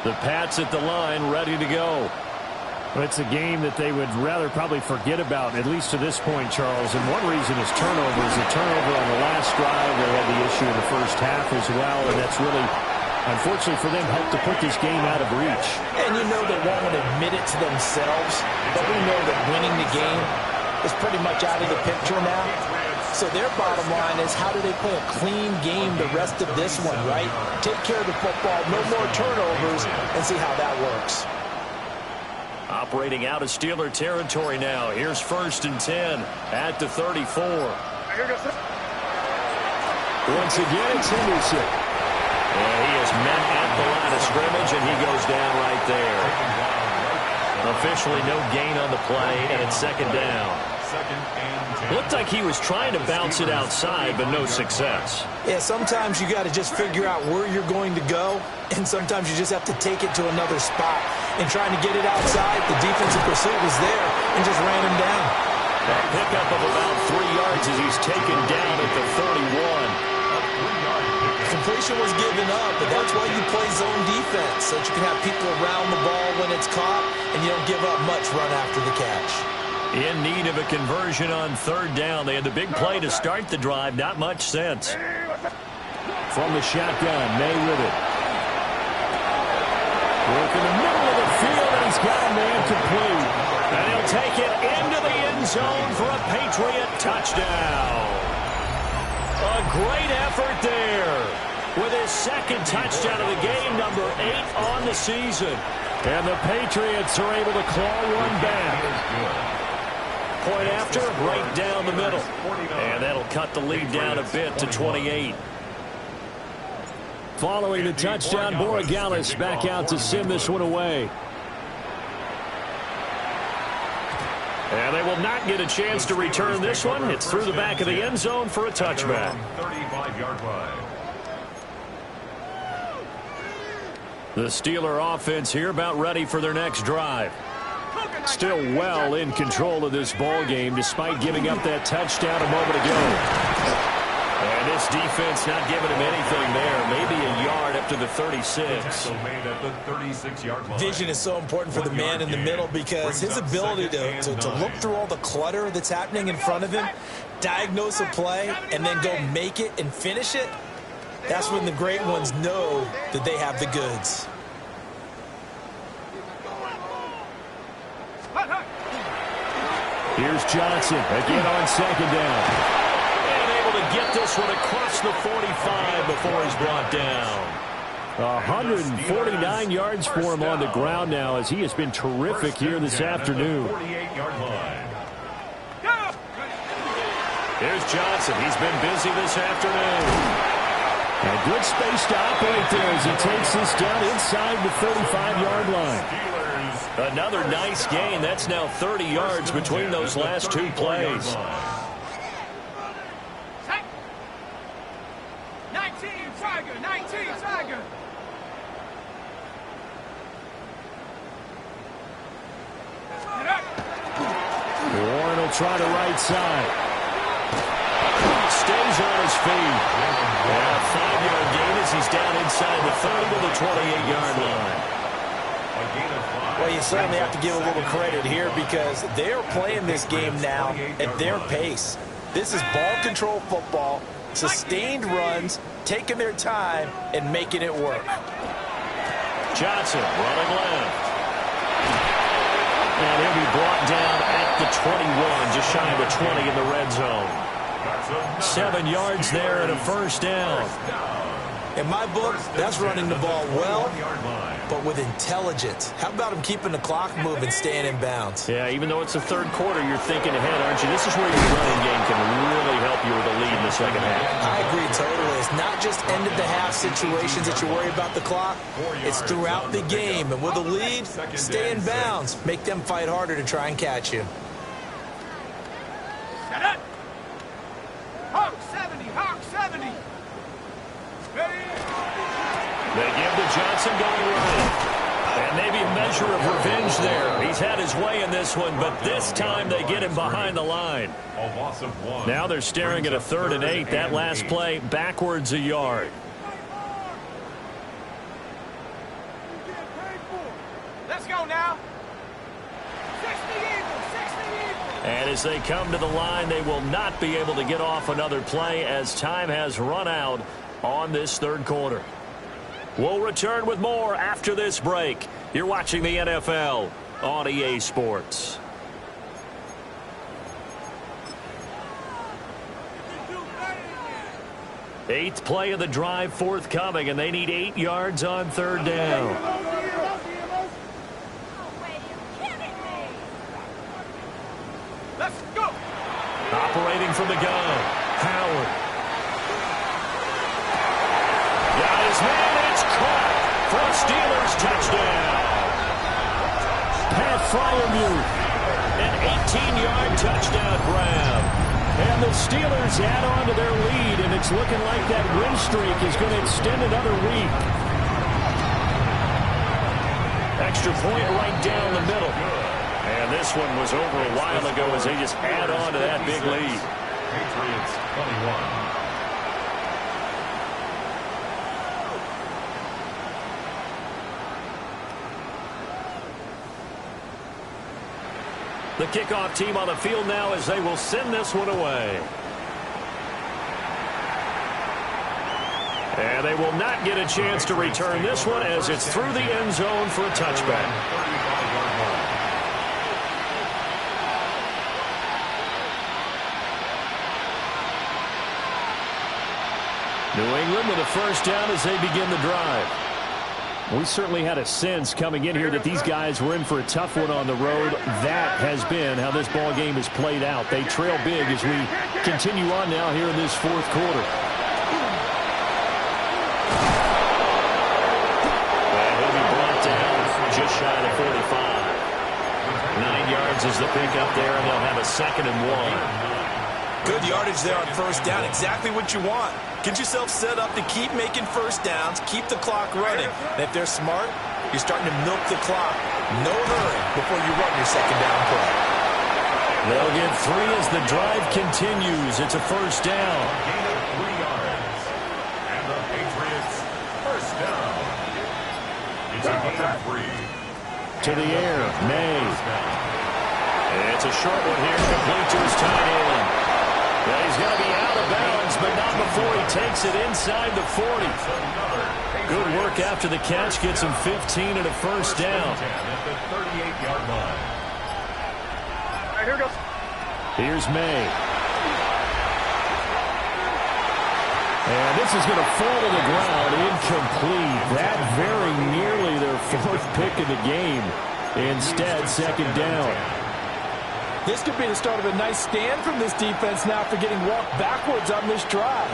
The Pats at the line, ready to go. It's a game that they would rather probably forget about, at least to this point, Charles. And one reason is turnovers. A turnover on the last drive. They had the issue in the first half as well, and that's really, unfortunately for them, helped to put this game out of reach. And you know they won't admit it to themselves, but we know that winning the game is pretty much out of the picture now. So their bottom line is, how do they play a clean game the rest of this one, right? Take care of the football, no more turnovers, and see how that works. Operating out of Steeler territory now. Here's 1st and 10 at the 34. Once again, it's Henderson. And he is met at the line of scrimmage, and he goes down right there. Officially no gain on the play, and it's 2nd down. Looked like he was trying to bounce it outside, but no success. Yeah, sometimes you got to just figure out where you're going to go, and sometimes you just have to take it to another spot. And trying to get it outside, the defensive pursuit was there and just ran him down. A pickup of about 3 yards as he's taken down at the 31. Completion was given up, but that's why you play zone defense, so that you can have people around the ball when it's caught, and you don't give up much run after the catch. In need of a conversion on 3rd down. They had the big play to start the drive. Not much sense. From the shotgun, May with it. Work in the middle of the field, and he's got a man complete. And he'll take it into the end zone for a Patriot touchdown. A great effort there with his 2nd touchdown of the game, number 8 on the season. And the Patriots are able to claw one back. Point after, right down the middle. And that'll cut the lead down a bit to 28. Following the touchdown, Borregales back out to send this one away. And they will not get a chance to return this one. It's through the back of the end zone for a touchback. 35-yard line. The Steeler offense here about ready for their next drive. Still well in control of this ball game despite giving up that touchdown a moment ago. And this defense not giving him anything there. Maybe a yard up to the 36. Made at the 36-yard line. Vision is so important for the man in the middle because his ability to look through all the clutter that's happening in front of him, diagnose a play, and then go make it and finish it, that's when the great ones know that they have the goods. Here's Johnson again on 2nd down. And able to get this one across the 45 before he's brought down. 149 yards for him on the ground now as he has been terrific here this afternoon. 48-yard line. Here's Johnson. He's been busy this afternoon. And good space to operate there as he takes this down inside the 35-yard line. Another nice gain. That's now 30 yards between those last 2 plays. 19 Tiger. Warren will try the right side. Stays on his feet. Yeah, 5-yard gain as he's down inside the 30 to the 28-yard line. Well, you certainly have to give a little credit here because they're playing this game now at their pace. This is ball control football, sustained runs, taking their time, and making it work. Johnson running left. And he'll be brought down at the 21, just shy of the 20 in the red zone. 7 yards there and a 1st down. In my book, that's running the ball well, but with intelligence. How about him keeping the clock moving, staying in bounds? Yeah, even though it's the 3rd quarter, you're thinking ahead, aren't you? This is where your running game can really help you with a lead in the 2nd half. I agree totally. It's not just end-of-the-half situations that you worry about the clock. It's throughout the game. And with a lead, stay in bounds. Make them fight harder to try and catch you. Hawk 70. They give to Johnson going right. And maybe a measure of revenge there. He's had his way in this one, but this time they get him behind the line. A loss of 1. Now they're staring at a 3rd and 8. That last play backwards a yard. And as they come to the line, they will not be able to get off another play as time has run out on this third quarter. We'll return with more after this break. You're watching the NFL on EA Sports. Eighth play of the drive forthcoming, and they need 8 yards on third down. Let's go. Operating from the gun, Howard. Got his man, it's caught for a Steelers touchdown. Pat Fryermuth, an 18-yard touchdown grab. And the Steelers add on to their lead, and it's looking like that win streak is going to extend another week. Extra point right down the middle. And this one was over a while ago as they just add on to that big lead. Patriots 21. The kickoff team on the field now as they will send this one away. And they will not get a chance to return this one as it's through the end zone for a touchback. New England with a first down as they begin the drive. We certainly had a sense coming in here that these guys were in for a tough one on the road. That has been how this ball game has played out. They trail big as we continue on now here in this fourth quarter. And he'll be brought down just shy of the 45. 9 yards is the pickup there, and they'll have a 2nd and 1. Good yardage there on first down. Exactly what you want. Get yourself set up to keep making first downs, keep the clock running. And if they're smart, you're starting to milk the clock. No hurry before you run your second down play. They'll get 3 as the drive continues. It's a first down. Gain of 3 yards. And the Patriots first down. It's a gain of 3. To the air, May. It's a short one here, complete to his tight end. Well, he's going to be out of bounds, but not before he takes it inside the 40. Good work after the catch. Gets him 15 and a first down. At the 38-yard line. All right, here goes. Here's May. And this is going to fall to the ground. Incomplete. That very nearly their 4th pick of the game. Instead, second down. This could be the start of a nice stand from this defense now for getting walked backwards on this drive.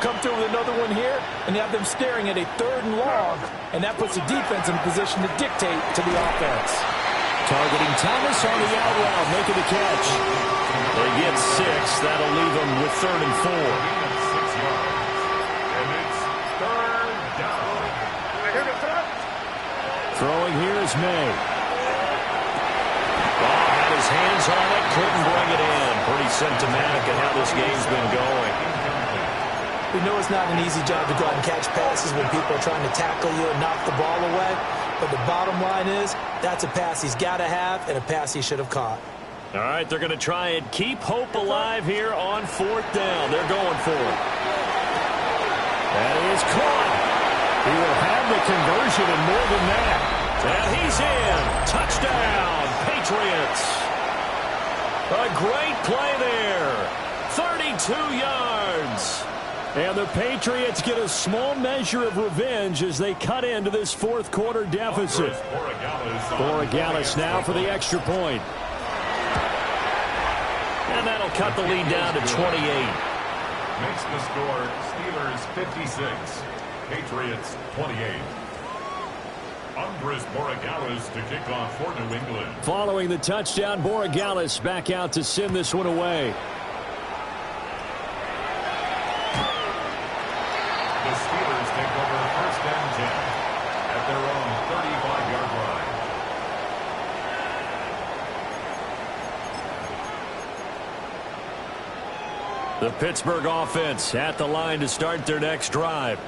Come through with another one here, and have them staring at a 3rd and long, and that puts the defense in a position to dictate to the offense. Targeting Thomas on the out route, making the catch. They get 6. That'll leave them with 3rd and 4. 6 yards. And it's 3rd down. Throwing here is May. Had his hands on it, couldn't bring it in. Pretty symptomatic of how this game's been going. We know it's not an easy job to go out and catch passes when people are trying to tackle you and knock the ball away. But the bottom line is, that's a pass he's got to have and a pass he should have caught. All right, they're going to try and keep hope alive here on 4th down. They're going for it. That is caught. He will have the conversion and more than that. And he's in. Touchdown, Patriots. A great play there. 32 yards. And the Patriots get a small measure of revenge as they cut into this 4th quarter deficit. Borregales now for the extra point. And that'll cut the lead down to 28. Makes the score Steelers 56, Patriots 28. Andres Borregales to kick off for New England. Following the touchdown, Borregales back out to send this one away. The Steelers take over 1st and 10 at their own 35-yard line. The Pittsburgh offense at the line to start their next drive.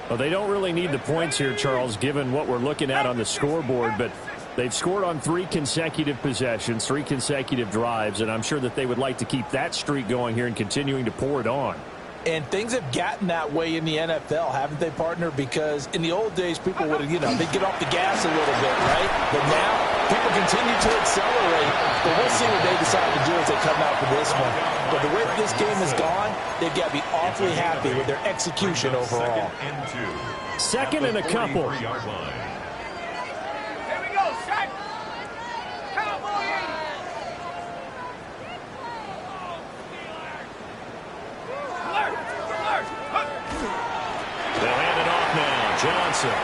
Well, they don't really need the points here, Charles, given what we're looking at on the scoreboard, but They've scored on 3 consecutive possessions, 3 consecutive drives, and I'm sure that they would like to keep that streak going here and continuing to pour it on. And things have gotten that way in the NFL, haven't they, partner? Because in the old days, people would, they'd get off the gas a little bit, right? But now, people continue to accelerate. But we'll see what they decide to do as they come out for this one. But the way that this game has gone, they've got to be awfully happy with their execution overall. Second and a couple. Here we go, set. Cowboy 80. They'll hand it off now. Johnson.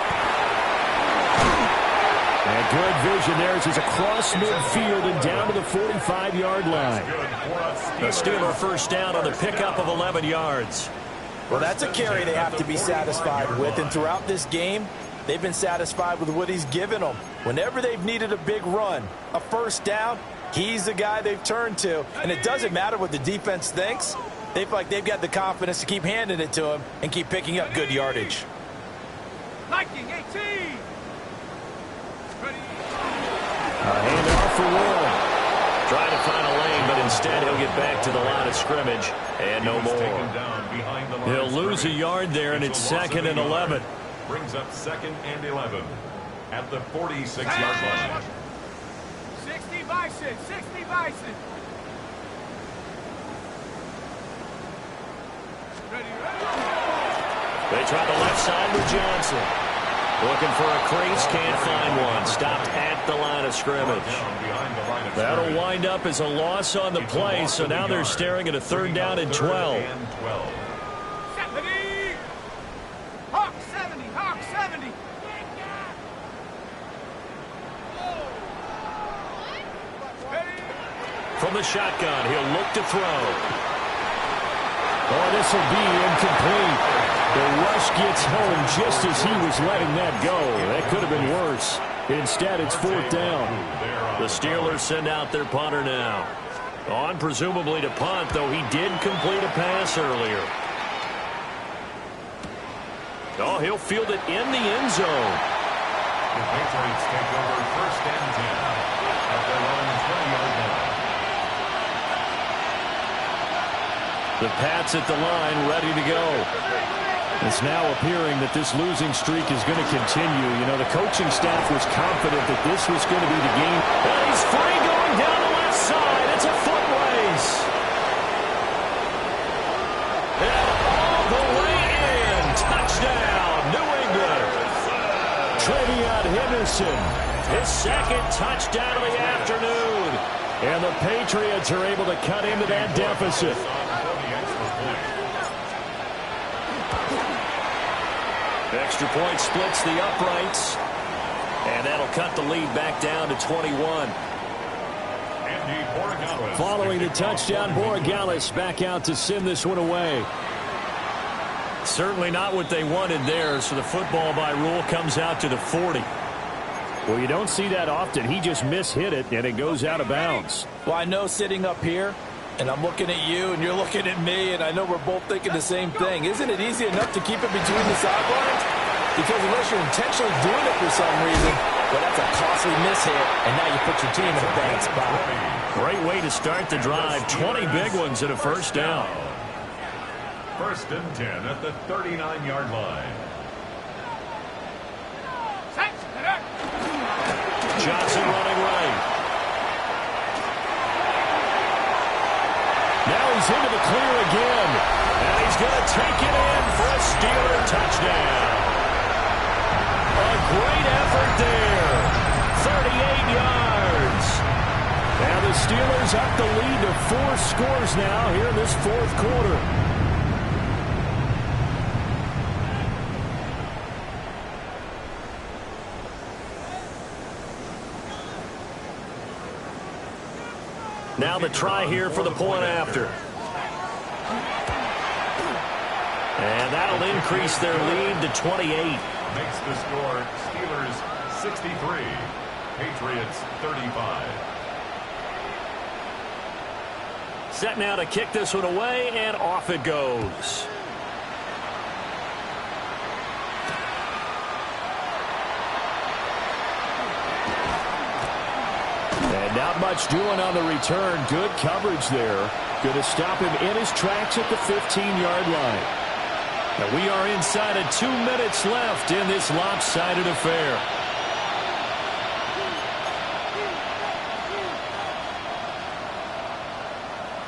And good vision there as he's across midfield and down to the 45-yard line. The Steeler first down on the pickup of 11 yards. Well, that's a carry they have to be satisfied with. And throughout this game, they've been satisfied with what he's given them. Whenever they've needed a big run, a first down, he's the guy they've turned to. And it doesn't matter what the defense thinks. They feel like they've got the confidence to keep handing it to him and keep picking up good yardage. Viking 18. Handoff for Warren. Trying to find a lane, but instead he'll get back to the line of scrimmage. And no more. He'll lose a yard there, and it's 2nd and 11. Brings up 2nd and 11 at the 46-yard line. 60 Bison, 60 Bison. They try the left side with Johnson. Looking for a crease, can't find one. Stopped at the line of scrimmage. That'll wind up as a loss on the play, so now they're staring at a 3rd down and 12. 70. Hawk 70, Hawk 70. From the shotgun, he'll look to throw. Oh, this will be incomplete. The rush gets home just as he was letting that go. That could have been worse. Instead, it's 4th down. The Steelers send out their punter now. On presumably to punt, though he did complete a pass earlier. Oh, he'll field it in the end zone. The Patriots take over 1st and 10 at their own 20-yard line. The Pats at the line, ready to go. It's now appearing that this losing streak is going to continue. You know, the coaching staff was confident that this was going to be the game. And he's free going down the left side. It's a foot race. And all the way in. Touchdown, New England. Travion Henderson, his 2nd touchdown of the afternoon. And the Patriots are able to cut into that deficit. Extra point splits the uprights. And that'll cut the lead back down to 21. Following the touchdown, Borregales back out to send this one away. Certainly not what they wanted there, so the football by rule comes out to the 40. Well, you don't see that often. He just mishit it, and it goes out of bounds. Well, I know sitting up here, and I'm looking at you, and you're looking at me, and I know we're both thinking the same thing. Isn't it easy enough to keep it between the sidelines? Because unless you're intentionally doing it for some reason, well, that's a costly mishit, and now you put your team in a bad spot. Great way to start the drive. 20 big ones and a first down. 1st and 10 at the 39-yard line. Johnson running right. Now he's into the clear again. And he's going to take it in for a Steeler touchdown. A great effort there. 38 yards. And the Steelers up the lead to 4 scores now here in this 4th quarter. Now the try here for the point after. And that'll increase their lead to 28. Makes the score Steelers 63, Patriots 35. Set now to kick this one away, and off it goes. Not much doing on the return. Good coverage there. Going to stop him in his tracks at the 15-yard line. And we are inside of 2 minutes left in this lopsided affair.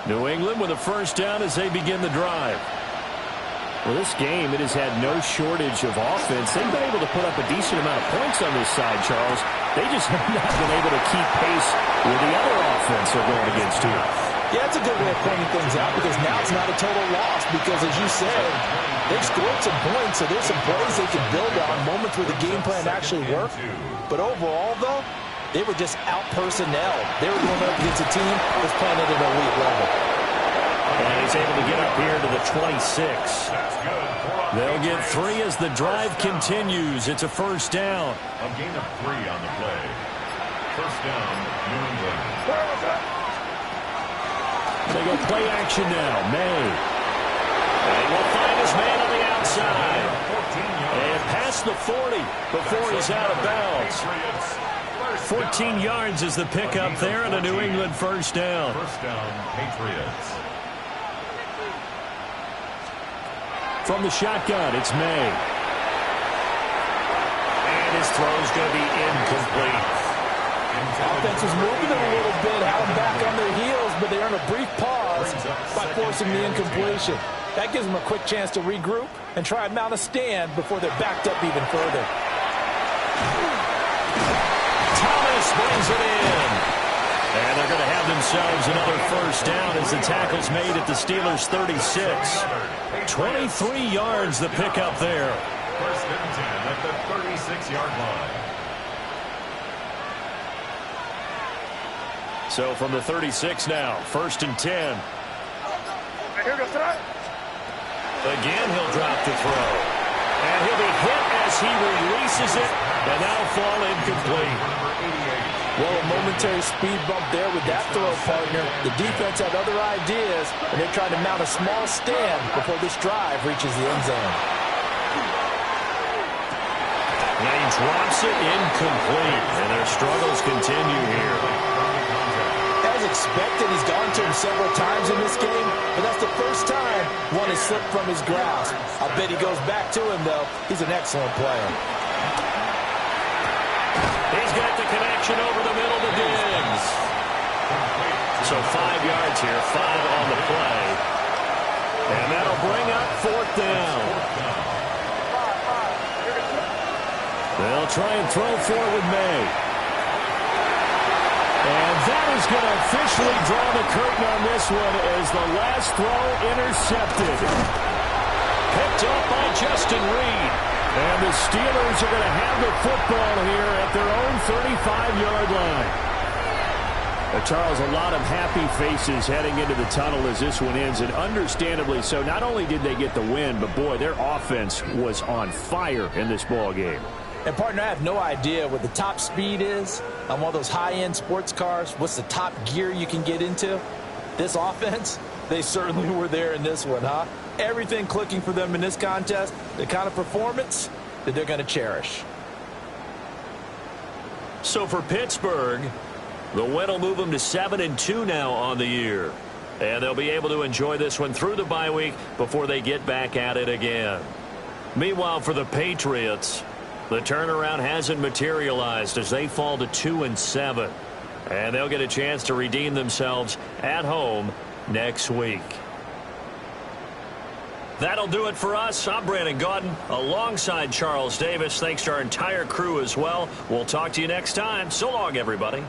New England with a first down as they begin the drive. Well, this game, it has had no shortage of offense. They've been able to put up a decent amount of points on this side, Charles. They just have not been able to keep pace with the other offense they're going against here. Yeah, that's a good way of pointing things out because now it's not a total loss because, as you said, they've scored some points, so there's some plays they can build on, moments where the game plan actually worked. But overall, though, they were just out-personnel. They were going up against a team that was playing at an elite level. And he's able to get up here to the 26. They'll get 3 as the drive continues. It's a first down. A gain of 3 on the play. First down, New England. They go play action now. May. And will find his man on the outside. And past the 40 before he's out of bounds. 14 yards is the pickup there and a New England first down. First down, Patriots. From the shotgun, it's May. And his throw's going to be incomplete. Offense was moving them a little bit, had them back on their heels, but they earned a brief pause by forcing the incompletion. That gives them a quick chance to regroup and try and mount a stand before they're backed up even further. Thomas brings it in. And they're going to have themselves another first down as the tackle's made at the Steelers' 36. 23 yards the pickup there. First and 10 at the 36-yard line. So from the 36 now, first and 10. Again, he'll drop the throw. And he'll be hit as he releases it, and that'll fall incomplete. Well, a momentary speed bump there with that throw, partner. The defense had other ideas, and they're trying to mount a small stand before this drive reaches the end zone. And he drops it incomplete, and their struggles continue here. As expected, he's gone to him several times in this game, but that's the first time one has slipped from his grasp. I bet he goes back to him, though. He's an excellent player. He's got the connection over the middle to Diggs. So 5 yards here, 5 on the play. And that'll bring up fourth down. They'll try and throw forward May. And that is going to officially draw the curtain on this one as the last throw intercepted. Picked up by Justin Reed. And the Steelers are going to have the football here at their own 35-yard line. Charles, a lot of happy faces heading into the tunnel as this one ends, and understandably so. Not only did they get the win, but, boy, their offense was on fire in this ball game. And, partner, I have no idea what the top speed is on one of those high-end sports cars. What's the top gear you can get into? This offense, they certainly were there in this one, huh? Everything clicking for them in this contest, the kind of performance that they're going to cherish. So for Pittsburgh, the win will move them to 7-2 now on the year. And they'll be able to enjoy this one through the bye week before they get back at it again. Meanwhile, for the Patriots, the turnaround hasn't materialized as they fall to 2-7. And they'll get a chance to redeem themselves at home next week. That'll do it for us. I'm Brandon Gaudin alongside Charles Davis. Thanks to our entire crew as well. We'll talk to you next time. So long, everybody.